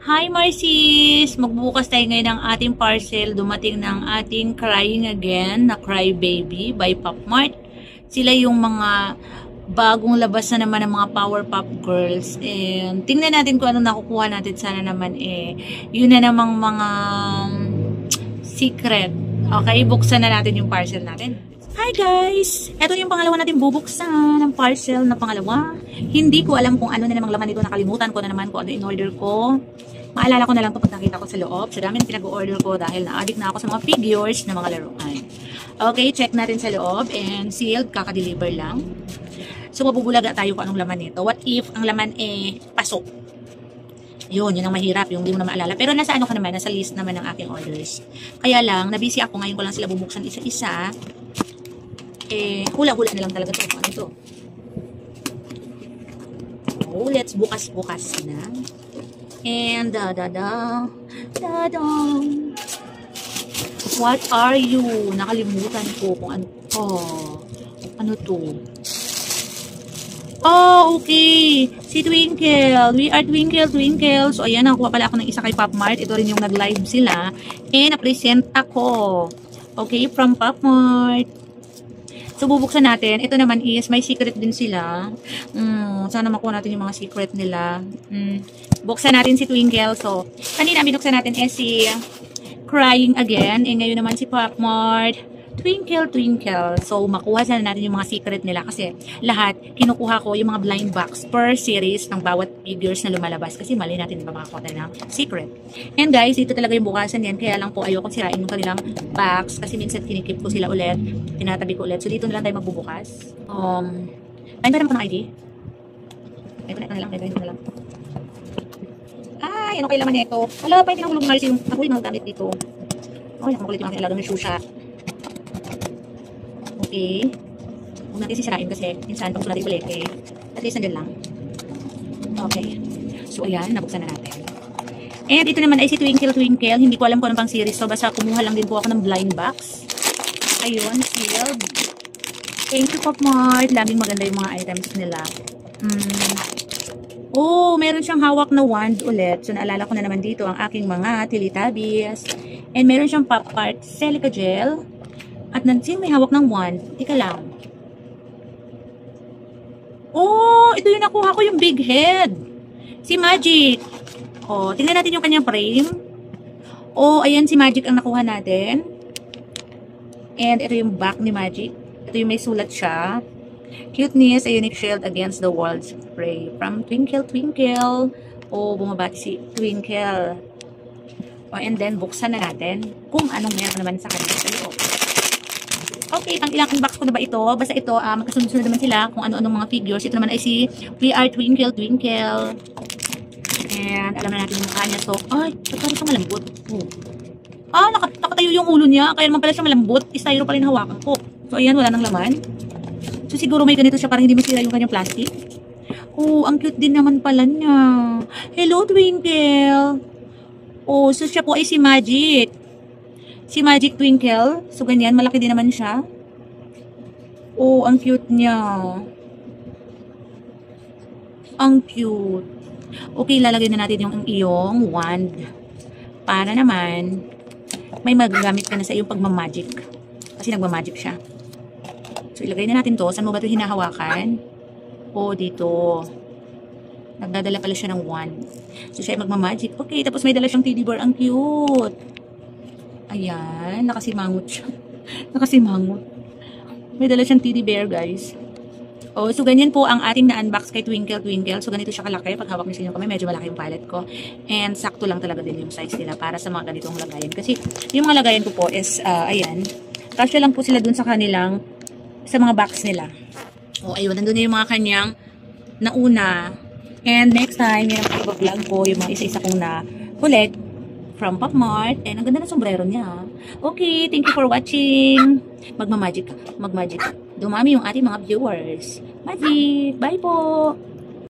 Hi Marcies! Magbubukas tayo ngayon ng ating parcel. Dumating ng ating Crying Again na Cry Baby by Pop Mart. Sila yung mga bagong labas na naman ng mga Power Pop Girls. And tingnan natin kung ano nakukuha natin. Sana naman yun na namang mga secret. Okay, buksan na natin yung parcel natin. Hi guys! Ito yung pangalawa natin bubuksan ng parcel na pangalawa. Hindi ko alam kung ano na namang laman nito. Nakalimutan ko na naman kung ano in-order ko. Maalala ko na lang ito pag nakita ko sa loob. Sa dami pinag-order ko dahil na-addict na ako sa mga figures na mga laruan. Okay, check natin sa loob. And sealed, kaka-deliver lang. So, mabubulaga tayo kung anong laman nito. What if ang laman pasok? Yun ang mahirap. Yung hindi mo na maalala. Pero nasa ano ka naman? Nasa list naman ng aking orders. Kaya lang, nabisi ako. Ngayon ko lang sila bubuksan isa-isa. Hula-hula na lang talaga ito. Ano ito? Oh, let's bukas-bukas na. And what are you? Nakalimutan ko kung ano. Ano to? Oh, okay. Si Twinkle. We are Twinkle. So, ayan, nakuha pala ako ng isa kay Pop Mart. Ito rin yung nag-live sila. And na-present ako. Okay, from Pop Mart. So, bubuksan natin. Ito naman is, may secret din sila. Sana makuha natin yung mga secret nila. Buksan natin si Twinkle. So, kanina binuksan natin si Crying Again. Ngayon naman si Pop Mart. Twinkle. So, makuha sana natin yung mga secret nila. Kasi, lahat, kinukuha ko yung mga blind box per series ng bawat figures na lumalabas. Kasi, mali natin ba makakuha tayo ng secret. And guys, ito talaga yung bukasan yan. Kaya lang po, ayoko sirain yung kanilang box. Kasi minsan, kinikip ko sila ulit. Tinatabi ko ulit. So, dito na lang tayo magbubukas. Ay, meron ko ng ID? Ito na lang. Ay, ano kailangan nito? Hala, pa hindi nahulog na yung ako yung mga gamit dito. Ay, nakakulit yung aking alagang shusha. Okay. Huwag natin sisirain kasi minsan pag natin ulit at least nandyan lang. Okay. So, ayan, nabuksan na natin. And ito naman ay si Twinkle. Hindi ko alam kung anong pang series. So, basta kumuha lang din po ako ng blind box. Ayun, sealed. Thank you, Pop Mart. Laging maganda yung mga items nila. Oh, meron siyang hawak na wand ulit. So, naalala ko na naman dito ang aking mga Teletubbies. And meron siyang Pop Mart Silica Gel. At nansin may hawak ng wand. Tika lang. Oh, ito yung nakuha ko, yung big head. Si Magic. Oh, tingnan natin yung kanyang frame. Oh, ayan si Magic ang nakuha natin. And ito yung back ni Magic. Ito yung may sulat siya. Cuteness, a unique shield against the world's prey. From Twinkle. Oh, bumabati si Twinkle. Oh, and then, buksan na natin kung anong meron naman sa kanila sa loob. Okay, pang ilang box ko na ba ito? Basta ito, magkasunod-sunod naman sila kung ano-anong mga figures. Ito naman ay si We Are Twinkle. And alam na natin yung mukha niya. So, ay, parang siyang malambot. Nakatayo yung ulo niya. Kaya naman pala siya malambot. Styro pa rin hawakan ko. So, ayan, wala nang laman. So, siguro may ganito siya para hindi masira yung kanyang plastic. Oh, ang cute din naman pala niya. Hello, Twinkle. Oh, so siya po ay si Magic. Si Magic Twinkle. So, ganyan. Malaki din naman siya. Oh, ang cute niya. Ang cute. Okay, lalagay na natin yung iyong wand. Para naman, may magagamit ka na sa iyong pagmamagic. Kasi nagmamagic siya. So, ilagay na natin to. Saan mo ba ito hinahawakan? Oh, dito. Nagdadala pala siya ng wand. So, siya ay magmamagic. Okay, tapos may dala siyang teddy bear. Ang cute. Ayan, nakasimangot siya. Nakasimangot. May dala siyang teddy bear, guys. Oh, so ganyan po ang ating na-unbox kay Twinkle. So ganito siya kalaki. Pag hawak niyo sa inyo kami, medyo malaki yung palette ko. And sakto lang talaga din yung size nila para sa mga ganitong lagayan. Kasi yung mga lagayan ko po is, ayan, kasya lang po sila dun sa kanilang, sa mga box nila. Oh, ayun, nandun na yung mga kanyang nauna. And next time, yung vlog ko, yung mga isa-isa kong na-collect from Pop Mart. And ang ganda ng sombrero niya. Okay, thank you for watching. Magmamagic. Dumami yung ating mga viewers. Magic. Bye po.